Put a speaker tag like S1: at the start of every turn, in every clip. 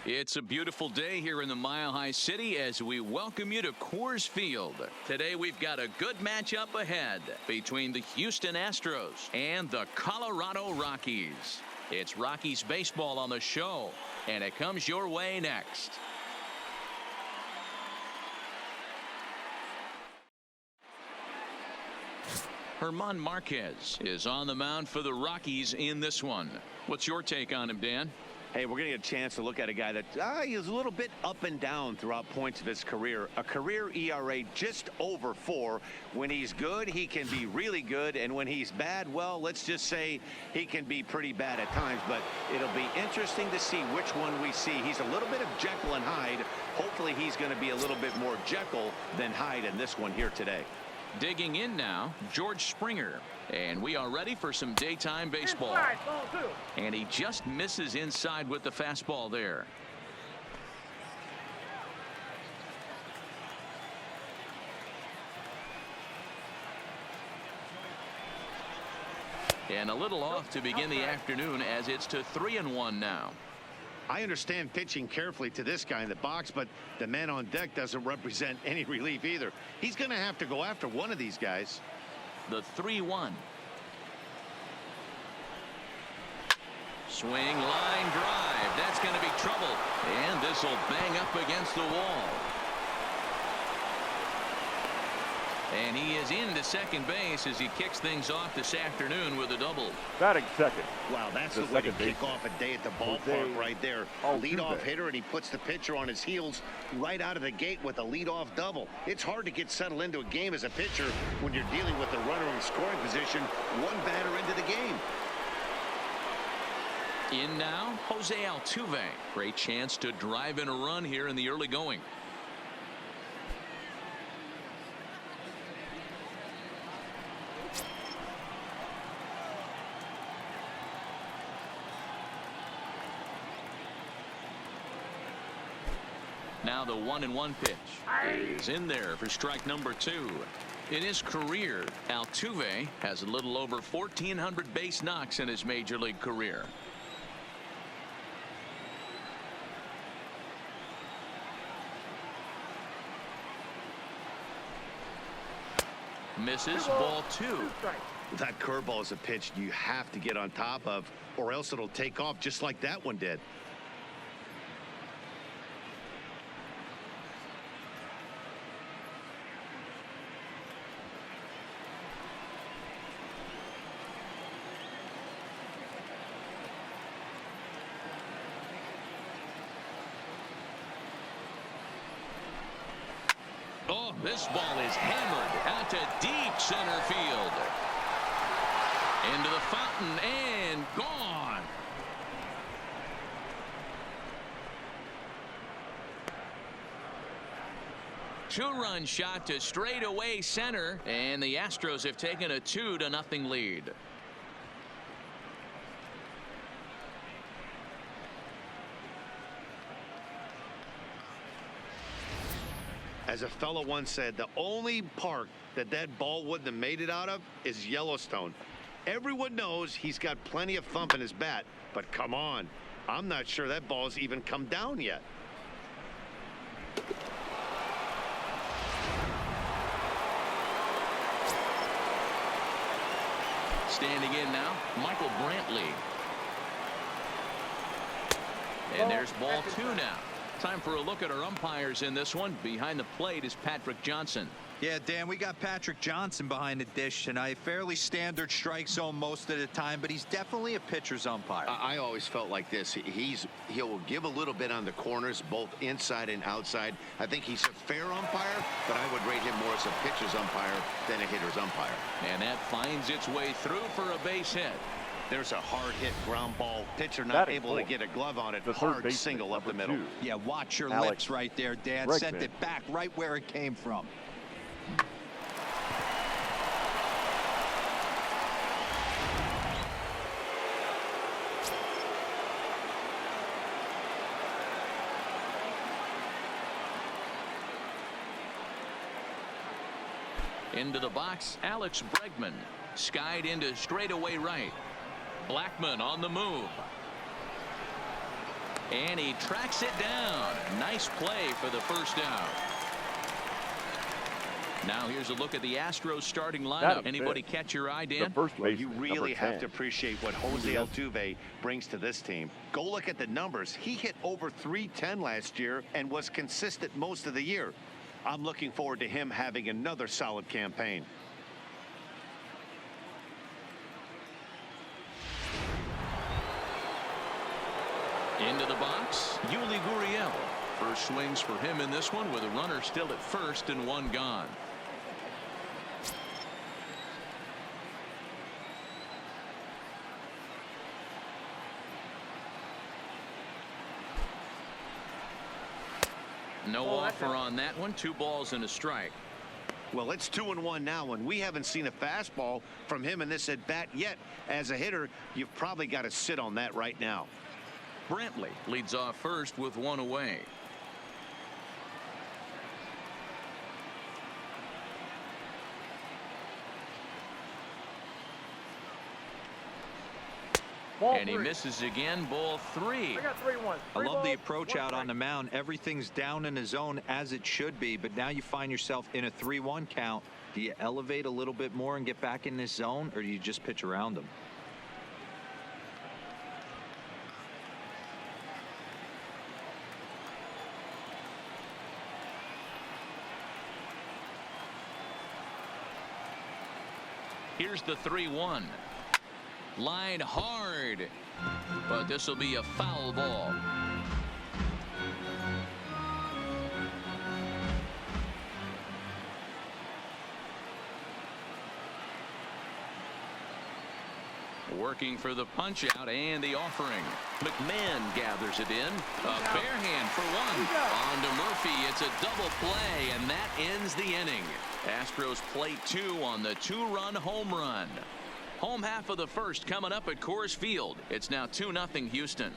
S1: It's a beautiful day here in the Mile High City as we welcome you to Coors Field. Today we've got a good matchup ahead between the Houston Astros and the Colorado Rockies. It's Rockies baseball on the show, and it comes your way next. German Marquez is on the mound for the Rockies in this one. What's your take on him, Dan?
S2: Hey, we're going to get a chance to look at a guy that is a little bit up and down throughout points of his career. A career ERA just over 4. When he's good, he can be really good. And when he's bad, well, let's just say he can be pretty bad at times. But it'll be interesting to see which one we see. He's a little bit of Jekyll and Hyde. Hopefully he's going to be a little bit more Jekyll than Hyde in this one here today.
S1: Digging in now, George Springer. And we are ready for some daytime baseball.
S3: Inside, ball 2.
S1: And he just misses inside with the fastball there. And a little off to begin the afternoon as it's to 3-1 now.
S2: I understand pitching carefully to this guy in the box, but the man on deck doesn't represent any relief either. He's going to have to go after one of these guys.
S1: The 3-1. Swing, line drive. That's going to be trouble. And this will bang up against the wall. And he is into second base as he kicks things off this afternoon with a double.
S3: Batting second.
S2: Wow, that's the way to kick off a day at the ballpark right there. Leadoff hitter, and he puts the pitcher on his heels right out of the gate with a leadoff double. It's hard to get settled into a game as a pitcher when you're dealing with the runner in scoring position, one batter into the game.
S1: In now, Jose Altuve. Great chance to drive in a run here in the early going. Now the 1-1 pitch is in there for strike number 2. In his career, Altuve has a little over 1,400 base knocks in his major league career. Misses, ball 2.
S2: That curveball is a pitch you have to get on top of, or else it'll take off just like that one did.
S1: Oh, this ball is hammered out to deep center field. Into the fountain and gone. Two-run shot to straightaway center, and the Astros have taken a 2-0 lead.
S2: As a fellow once said, the only park that ball wouldn't have made it out of is Yellowstone. Everyone knows he's got plenty of thump in his bat, but come on, I'm not sure that ball's even come down yet.
S1: Standing in now, Michael Brantley. And there's ball 2 now. Time for a look at our umpires in this one. Behind the plate is Patrick Johnson.
S4: Yeah, Dan, we got Patrick Johnson behind the dish tonight. Fairly standard strike zone most of the time, but he's definitely a pitcher's umpire.
S2: I always felt like this. He'll give a little bit on the corners, both inside and outside. I think he's a fair umpire, but I would rate him more as a pitcher's umpire than a hitter's umpire.
S1: And that finds its way through for a base hit.
S2: There's a hard hit ground ball. Pitcher not able to get a glove on it. Hard single up the middle.
S4: Yeah, watch your lips right there, Dan. Sent it back right where it came from.
S1: Into the box, Alex Bregman. Skied into straightaway right. Blackmon on the move. And he tracks it down. Nice play for the first out. Now here's a look at the Astros starting lineup. Anybody catch your eye, Dan?
S2: Well, you really have to appreciate what Jose Altuve brings to this team. Go look at the numbers. He hit over .310 last year and was consistent most of the year. I'm looking forward to him having another solid campaign.
S1: Into the box, Yuli Gurriel. First swings for him in this one with a runner still at first and one gone. No offer on that one. 2 balls and a strike.
S2: Well, it's 2-1 now, and we haven't seen a fastball from him in this at bat yet. As a hitter, you've probably got to sit on that right now.
S1: Brantley leads off first with 1 away. And he misses again. Ball 3.
S3: I got 3-1.
S4: I love the approach out on the mound. Everything's down in the zone as it should be, but now you find yourself in a 3-1 count. Do you elevate a little bit more and get back in this zone, or do you just pitch around them?
S1: Here's the 3-1. Line hard, but this will be a foul ball. Working for the punch out and the offering. McMahon gathers it in. A bare hand for one. On to Murphy. It's a double play, and that ends the inning. Astros plate 2 on the 2-run home run. Home half of the first coming up at Coors Field. It's now 2-0 Houston.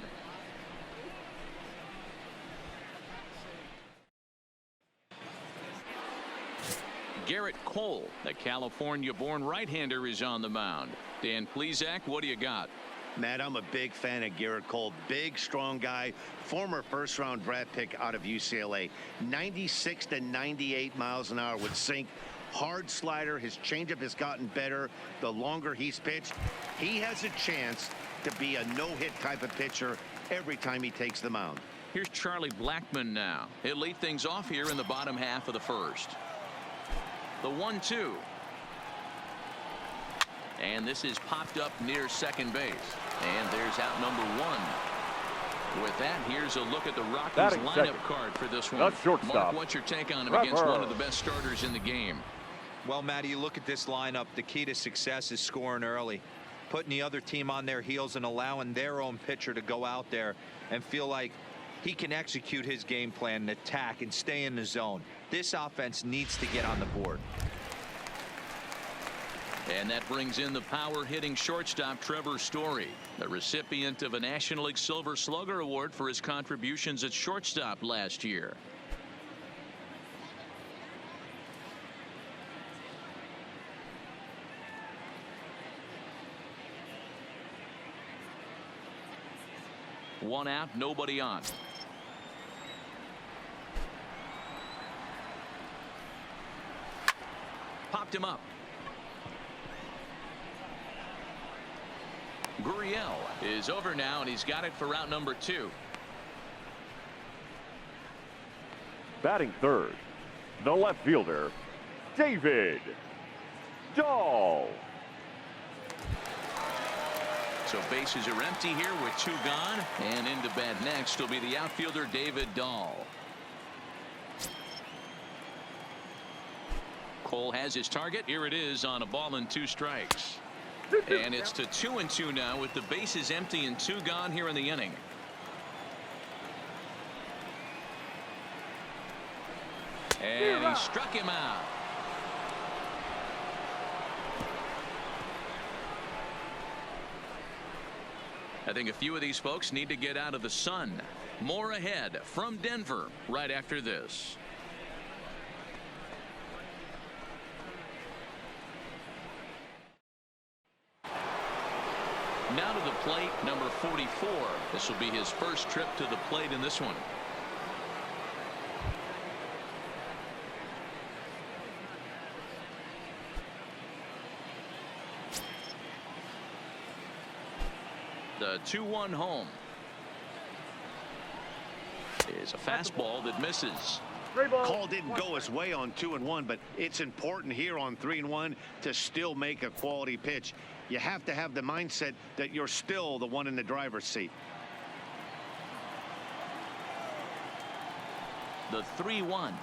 S1: Garrett Cole, the California-born right-hander, is on the mound. Dan Plesac, what do you got?
S2: Matt, I'm a big fan of Garrett Cole. Big, strong guy. Former first-round draft pick out of UCLA. 96 to 98 miles an hour with sink. Hard slider. His changeup has gotten better the longer he's pitched. He has a chance to be a no-hit type of pitcher every time he takes the mound.
S1: Here's Charlie Blackmon now. He'll lead things off here in the bottom half of the first. The 1-2. And this is popped up near second base. And there's out number 1. With that, here's a look at the Rockies lineup card for this one. Mark, what's your take on him against one of the best starters in the game?
S4: Well, Matty, you look at this lineup. The key to success is scoring early, putting the other team on their heels and allowing their own pitcher to go out there and feel like he can execute his game plan and attack and stay in the zone. This offense needs to get on the board.
S1: And that brings in the power-hitting shortstop Trevor Story, the recipient of a National League Silver Slugger Award for his contributions at shortstop last year. One out, nobody on. Popped him up. Gurriel is over now, and he's got it for route number 2.
S3: Batting third, the left fielder, David DAHL.
S1: So bases are empty here with 2 gone, and into bat next will be the outfielder David DAHL. Cole has his target. Here it is on a ball and 2 strikes. And it's to 2-2 now with the bases empty and 2 gone here in the inning. And he struck him out. I think a few of these folks need to get out of the sun. More ahead from Denver right after this. Now to the plate, number number 44. This will be his first trip to the plate in this one. The 2-1 home is a fastball that misses.
S2: Call didn't go his way on 2-1, but it's important here on 3-1 to still make a quality pitch. You have to have the mindset that you're still the one in the driver's seat.
S1: The 3-1.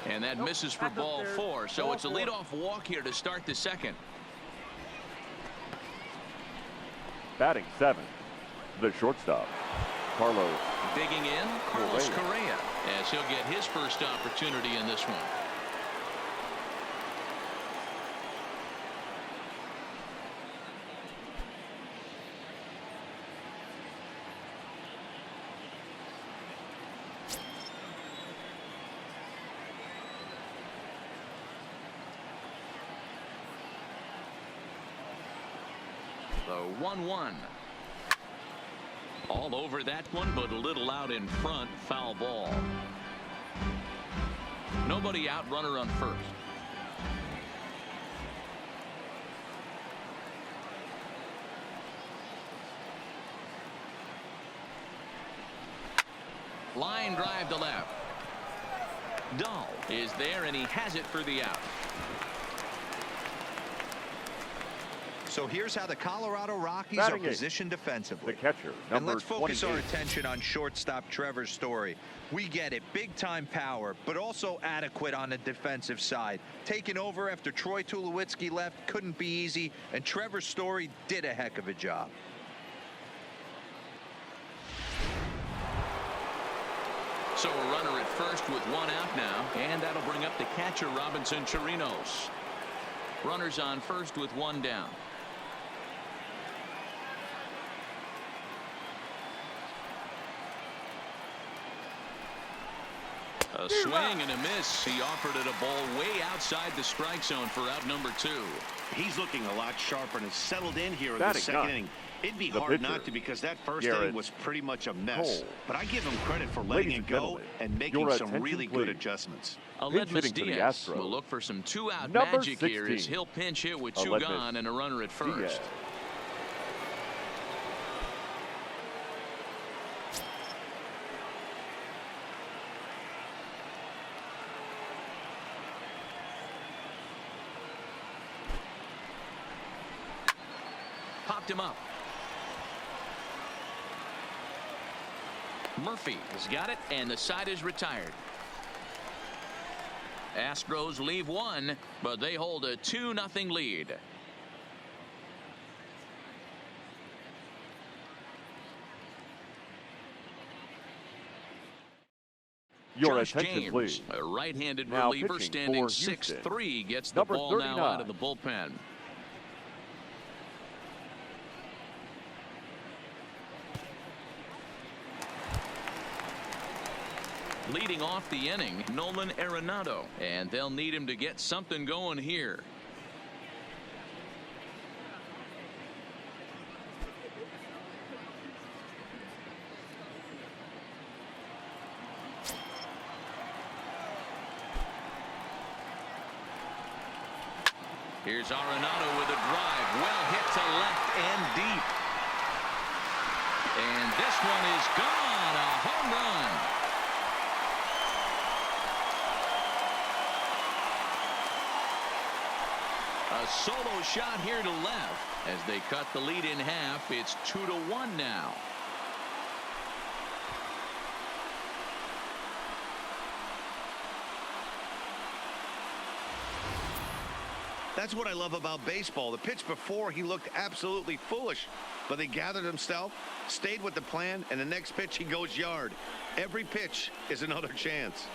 S1: And that misses for ball 4. So it's a leadoff walk here to start the second.
S3: Batting 7th, the shortstop, Carlos.
S1: Digging in, Carlos Correa, as he'll get his first opportunity in this one. The 1-1. All over that one, but a little out in front. Foul ball. Nobody out, runner on first. Line drive to left. DAHL is there, and he has it for the out.
S4: So here's how the Colorado Rockies are positioned defensively.
S3: The catcher,
S4: and
S3: number
S4: let's focus
S3: 28.
S4: our attention on shortstop Trevor Story. We get it, big time power, but also adequate on the defensive side. Taking over after Troy Tulowitzki left couldn't be easy, and Trevor Story did a heck of a job.
S1: So a runner at first with one out now, and that'll bring up the catcher Robinson Chirinos. Runners on first with one down. A swing and a miss. He offered it a ball way outside the strike zone for out number 2.
S2: He's looking a lot sharper and has settled in here in the
S3: Batting
S2: second
S3: 9th,
S2: inning. It'd be
S3: the
S2: hard
S3: pitcher,
S2: not to, because that first
S3: Garrett
S2: inning was pretty much a mess.
S3: Cole.
S2: But I give him credit for letting
S3: Ladies
S2: it
S3: and
S2: go
S3: gentlemen,
S2: and making
S3: your
S2: some
S3: attention,
S2: really good
S3: please.
S2: adjustments.
S1: Aledmus
S3: hitting for the
S1: Diaz
S3: Astros,
S1: will look for some two-out
S3: number
S1: magic here as
S3: 16.
S1: he'll pinch hit with 2
S3: Aledmus
S1: gone and a runner at first.
S3: Diaz.
S1: Popped him up. Murphy has got it, and the side is retired. Astros leave one, but they hold a 2-0 lead.
S3: Your
S1: Josh
S3: attention,
S1: James,
S3: please.
S1: a right-handed
S3: Now
S1: reliever
S3: pitching
S1: standing
S3: for Houston,
S1: 6'3", gets the
S3: number
S1: ball now
S3: 39.
S1: out of the bullpen. Leading off the inning, Nolan ARENADO, and they'll need him to get something going here. Here's ARENADO with a drive, well hit to left and deep. And this one is gone, a home run. A solo shot here to left as they cut the lead in half. It's 2-1 now.
S2: That's what I love about baseball. The pitch before, he looked absolutely foolish, but they gathered himself, stayed with the plan, and the next pitch he goes yard. Every pitch is another chance.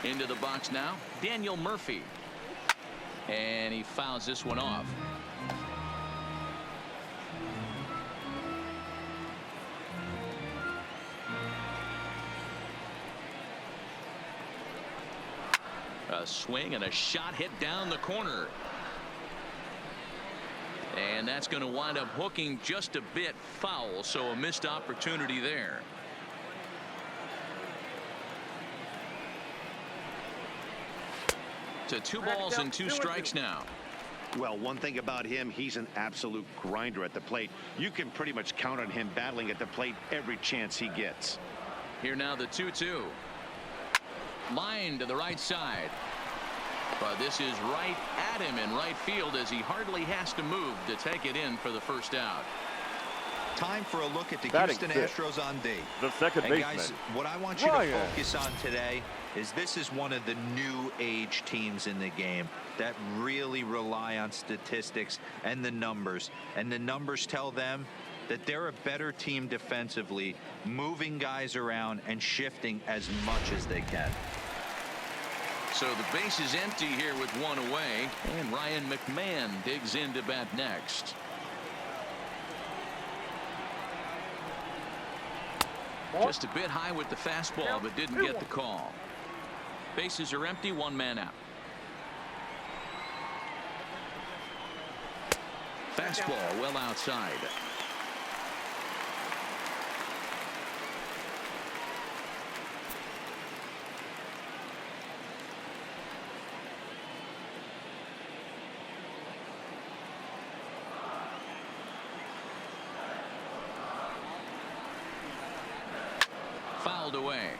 S1: Into the box now, Daniel Murphy. And he fouls this one off. A swing and a shot hit down the corner. And that's going to wind up hooking just a bit foul, so a missed opportunity there. To 2 balls and 2 strikes now.
S2: Well, one thing about him, he's an absolute grinder at the plate. You can pretty much count on him battling at the plate every chance he gets.
S1: Here now the 2-2. Line to the right side. But this is right at him in right field as he hardly has to move to take it in for the first out.
S4: Time for a look at the
S3: Batting
S4: Houston
S3: fifth,
S4: Astros on D.
S3: the second
S4: And
S3: baseman,
S4: guys, what I want you
S3: Ryan.
S4: to focus on today is this is one of the new age teams in the game that really rely on statistics and the numbers. And the numbers tell them that they're a better team defensively, moving guys around and shifting as much as they can.
S1: So the base is empty here with 1 away, and Ryan McMahon digs in to bat next. Just a bit high with the fastball, but didn't get the call. Bases are empty, 1 man out. Fastball well outside. Fouled away.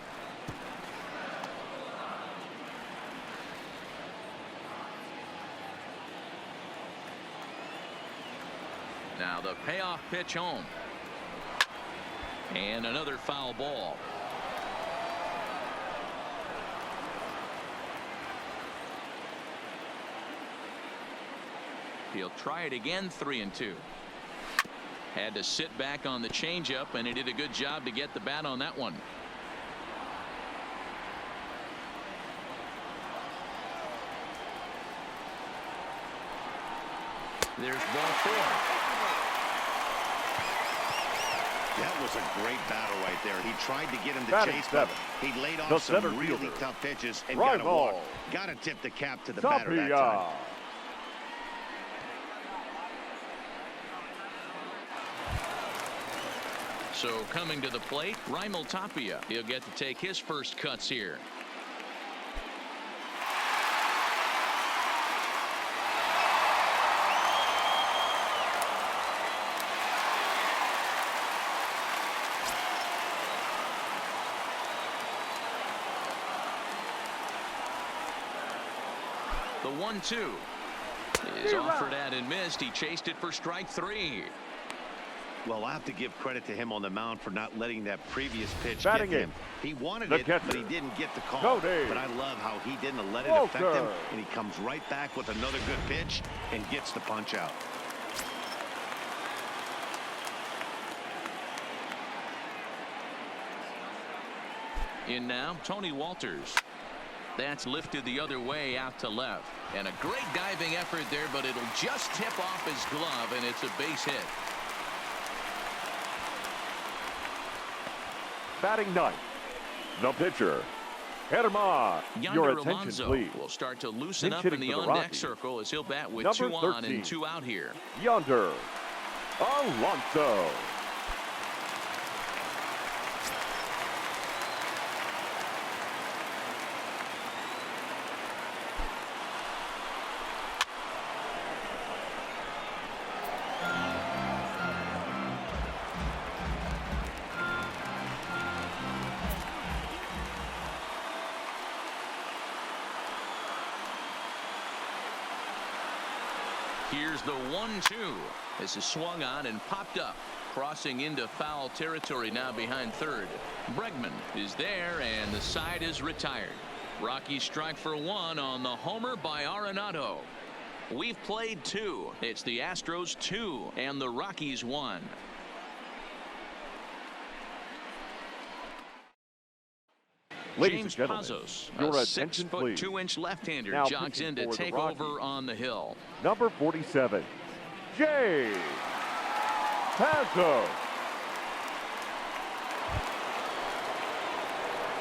S1: Now the payoff pitch home. And another foul ball. He'll try it again, 3-2. Had to sit back on the changeup, and he did a good job to get the bat on that one. There's ball 4.
S2: That was a great battle right there. He tried to get him to
S3: Batting
S2: chase, but
S3: 7,
S2: he laid
S3: the
S2: off some
S3: center
S2: really
S3: fielder,
S2: tough pitches and
S3: Rival.
S2: got a walk. Got to tip the cap to the batter that time.
S3: Tapia.
S1: So coming to the plate, Raimel Tapia. He'll get to take his first cuts here. The 1-2 is offered at and missed. He chased it for strike 3.
S2: Well, I have to give credit to him on the mound for not letting that previous pitch
S3: Batting
S2: get him.
S3: in,
S2: He wanted
S3: the
S2: it,
S3: catcher,
S2: but he didn't get the call.
S3: Cody.
S2: But I love how he didn't let it
S3: Walker.
S2: affect him, and he comes right back with another good pitch and gets the punch out.
S1: In now, Tony Walters. That's lifted the other way out to left. And a great diving effort there, but it'll just tip off his glove, and it's a base hit.
S3: Batting 9th, the pitcher, Herman. Your
S1: Yonder
S3: attention,
S1: Alonso
S3: please.
S1: will start to loosen
S3: Pinch
S1: up in
S3: hitting
S1: the
S3: for the
S1: on-deck
S3: Rockies.
S1: circle as he'll bat with
S3: Number
S1: 2 on
S3: 13.
S1: and 2 out here.
S3: Yonder Alonso.
S1: Here's the 1-2. This is swung on and popped up, crossing into foul territory now behind third. Bregman is there, and the side is retired. Rockies strike for 1 on the homer by Arenado. We've played 2. It's the Astros 2 and the Rockies 1.
S3: Ladies
S1: James
S3: and gentlemen,
S1: Pazos,
S3: your
S1: a
S3: attention,
S1: 6'2" left-hander,
S3: Now
S1: jogs
S3: pitching
S1: in to
S3: for the
S1: take
S3: Rockies,
S1: over on the hill.
S3: Number 47, Jay Pazos.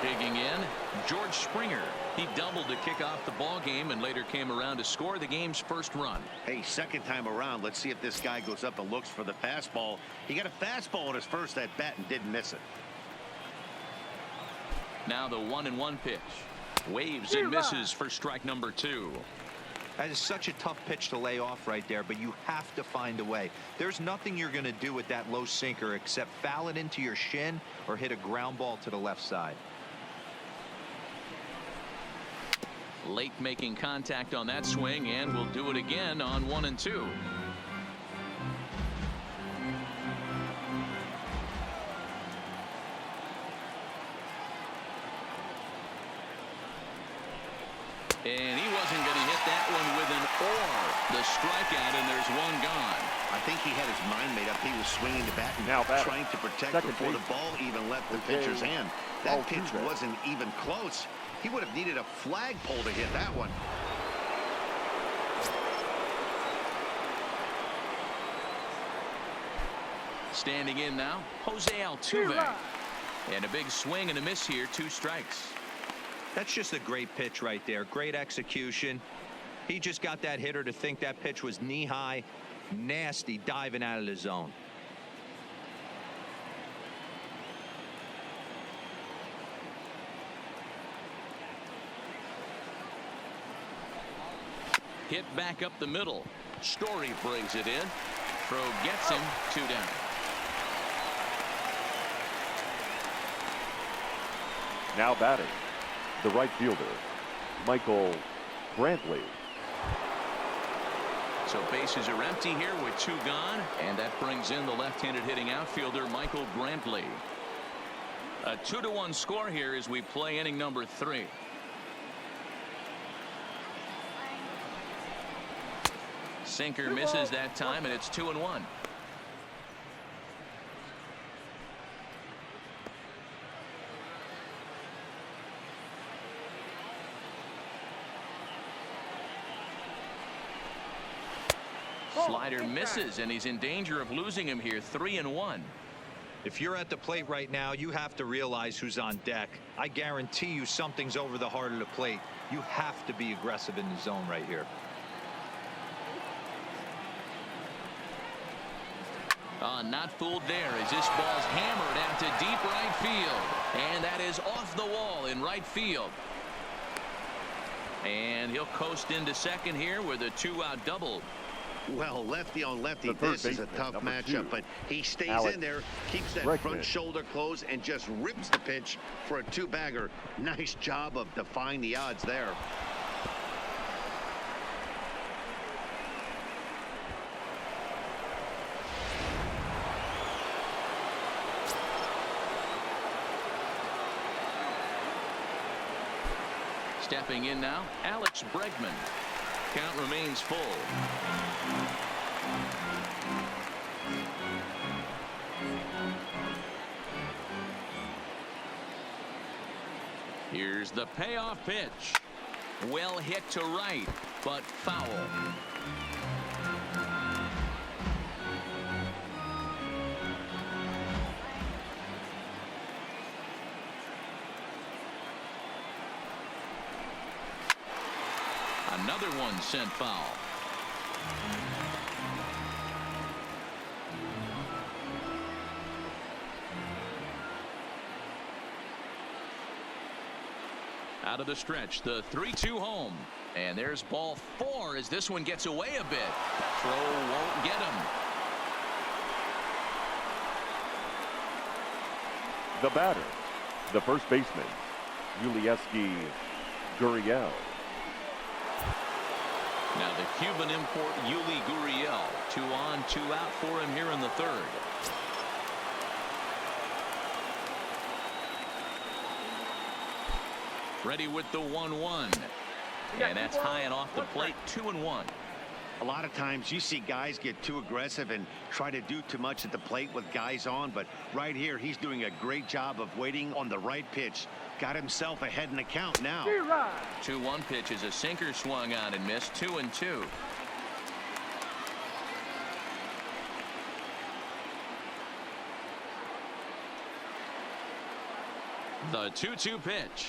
S1: Digging in, George Springer. He doubled to kick off the ball game and later came around to score the game's first run.
S2: Hey, second time around, let's see if this guy goes up and looks for the fastball. He got a fastball on his first at bat and didn't miss it.
S1: Now the 1-1 pitch. Waves and misses for strike number 2.
S4: That is such a tough pitch to lay off right there, but you have to find a way. There's nothing you're going to do with that low sinker except foul it into your shin or hit a ground ball to the left side.
S1: Late making contact on that swing, and we'll do it again on 1 and 2. And he wasn't going to hit that one with an or. The strikeout, and there's one gone.
S2: I think he had his mind made up. He was swinging the bat and
S3: Now
S2: trying to protect before the ball even left the pitcher's hand. That pitch wasn't even close. He would have needed a flagpole to hit that one.
S1: Standing in now, Jose Altuve. And a big swing and a miss here, 2 strikes.
S4: That's just a great pitch right there. Great execution. He just got that hitter to think that pitch was knee-high, nasty, diving out of the zone.
S1: Hit back up the middle. Story brings it in. Throw gets him, 2 down.
S3: Now batting, the right fielder, Michael Brantley.
S1: So bases are empty here with 2 gone, and that brings in the left-handed hitting outfielder Michael Brantley. A 2-1 score here as we play inning number 3. Sinker misses that time, and it's 2-1. Slider misses, and he's in danger of losing him here. 3-1.
S4: If you're at the plate right now, you have to realize who's on deck. I guarantee you something's over the heart of the plate. You have to be aggressive in the zone right here.
S1: Not fooled there as this ball's hammered out to deep right field. And that is off the wall in right field. And he'll coast into second here with a 2-out double.
S2: Well, lefty on lefty, this is a tough matchup, but he stays in there, keeps that front shoulder closed, and just rips the pitch for a 2-bagger. Nice job of defying the odds there.
S1: Stepping in now, Alex Bregman. Count remains full. Here's the payoff pitch. Well hit to right, but foul. Another one sent foul. Out of the stretch, the 3-2 home. And there's ball 4 as this one gets away a bit. Throw won't get him.
S3: The batter, the first baseman, Yulieski Gurriel.
S1: Now the Cuban import Yuli Gurriel. 2 on, 2 out for him here in the 3rd. Ready with the 1-1. And that's high and off the plate. 2-1.
S2: A lot of times you see guys get too aggressive and try to do too much at the plate with guys on, but right here he's doing a great job of waiting on the right pitch. Got himself ahead in the count now.
S1: 2-1 pitch is a sinker swung on and missed. 2-2. The 2-2 pitch.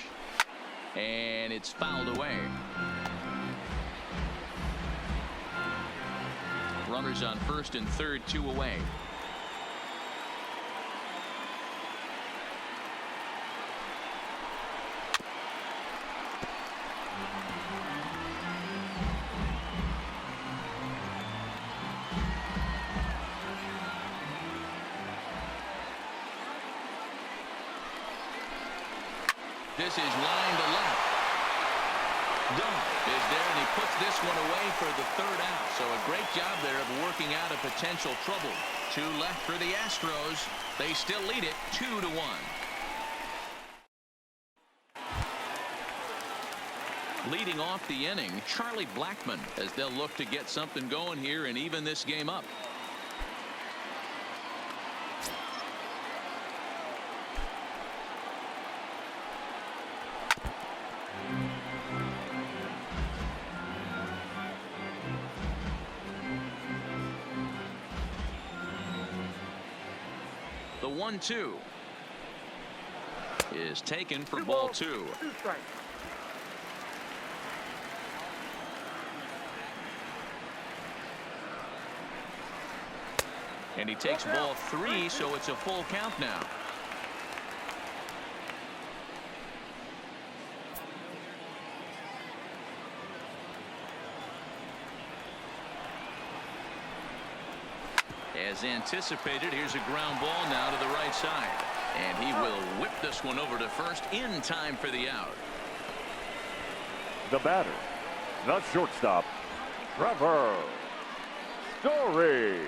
S1: And it's fouled away. Runners on first and third, 2 away. This is line to left. Dunn is there, and he puts this one away for the 3rd out. So a great job there of working out of potential trouble. 2 left for the Astros. They still lead it 2-1. Leading off the inning, Charlie Blackmon, as they'll look to get something going here and even this game up. The 1-2 is taken for ball 2.
S5: 2 strikes.
S1: And he takes ball 3, so it's a full count now. As anticipated, here's a ground ball now to the right side. And he will whip this one over to first in time for the out.
S3: The batter, the shortstop, Trevor Story.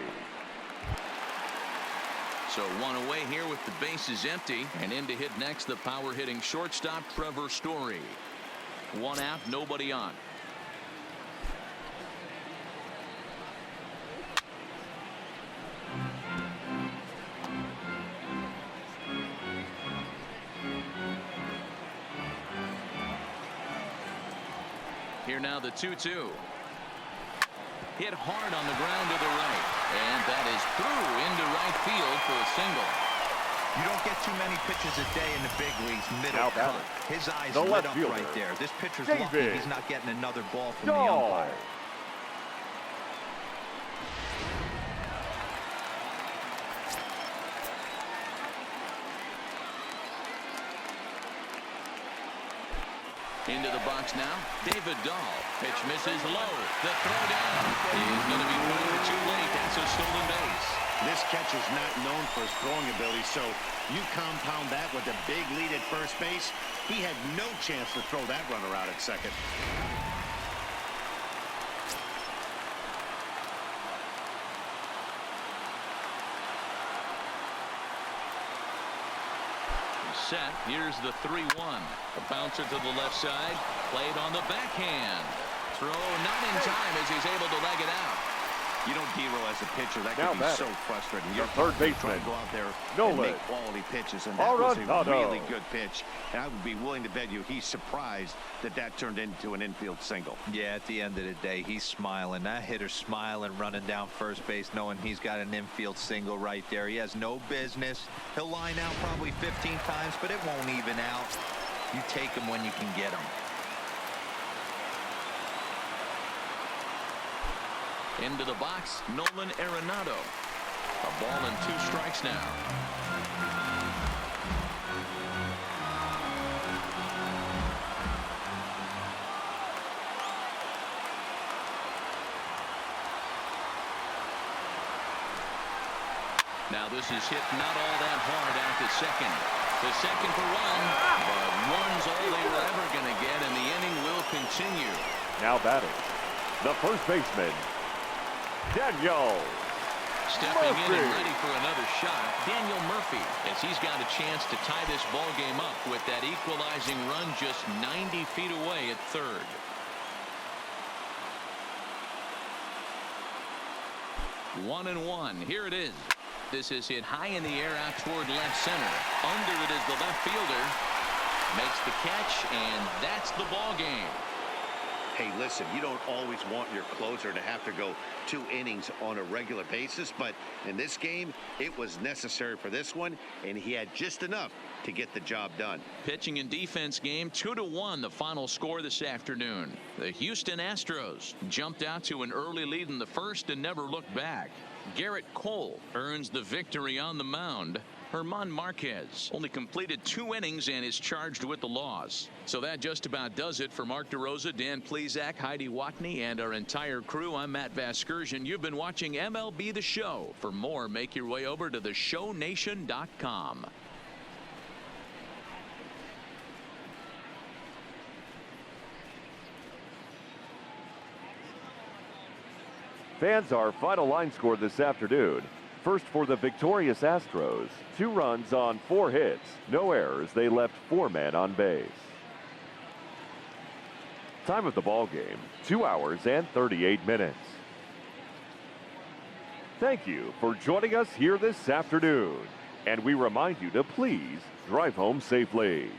S1: So 1 away here with the bases empty. And in to hit next, the power hitting shortstop, Trevor Story. 1 out, nobody on. Here now the 2-2. Hit hard on the ground to the right. And that is through into right field for a single.
S4: You don't get too many pitches a day in the big leagues. Middle cut. His eyes
S3: the
S4: lit
S3: left
S4: up
S3: fielder,
S4: right there. This pitcher's
S3: David
S4: lucky he's not getting another ball from the
S3: Dahl.
S4: umpire.
S1: Into the box now, David Dahl. Pitch misses low. The throw down is going to be thrown too late. That's a stolen base.
S2: This catcher's not known for his throwing ability, so you compound that with a big lead at first base. He had no chance to throw that runner out at second.
S1: Set. Here's the 3-1. A bouncer to the left side. Played on the backhand. Throw not in time as he's able to leg it out.
S2: You know, D-Roll, as a pitcher, that
S3: Now
S2: could be
S3: batter,
S2: so frustrating.
S3: the
S2: You're
S3: third
S2: trying
S3: baseman,
S2: to go out there
S3: Nolan.
S2: and make quality pitches, and that was a
S3: ARENADO.
S2: really good pitch. And I would be willing to bet you he's surprised that that turned into an infield single.
S4: Yeah, at the end of the day, he's smiling. That hitter's smiling, running down first base, knowing he's got an infield single right there. He has no business. He'll line out probably 15 times, but it won't even out. You take him when you can get him.
S1: Into the box, Nolan ARENADO. A ball and 2 strikes now. Now this is hit not all that hard out to second. The second for 1, but 1's all they were ever going to get, and the inning will continue.
S3: Now batting, the first baseman, Daniel
S1: Stepping
S3: Murphy.
S1: in and ready for another shot, Daniel Murphy, as he's got a chance to tie this ball game up with that equalizing run just 90 feet away at third. One and one. Here it is. This is hit high in the air out toward left center. Under it is the left fielder. Makes the catch, and that's the ball game.
S2: Hey, listen, you don't always want your closer to have to go 2 innings on a regular basis, but in this game, it was necessary for this one, and he had just enough to get the job done.
S1: Pitching and defense game, 2-1 the final score this afternoon. The Houston Astros jumped out to an early lead in the first and never looked back. Garrett Cole earns the victory on the mound. German Marquez only completed 2 innings and is charged with the loss. So that just about does it for Mark DeRosa, Dan Plesac, Heidi Watney, and our entire crew. I'm Matt Vasgersian. You've been watching MLB The Show. For more, make your way over to theshownation.com.
S3: Fans, our final line score this afternoon. First for the victorious Astros, 2 runs on 4 hits, no errors. They left 4 men on base. Time of the ball game, 2 hours and 38 minutes. Thank you for joining us here this afternoon, and we remind you to please drive home safely.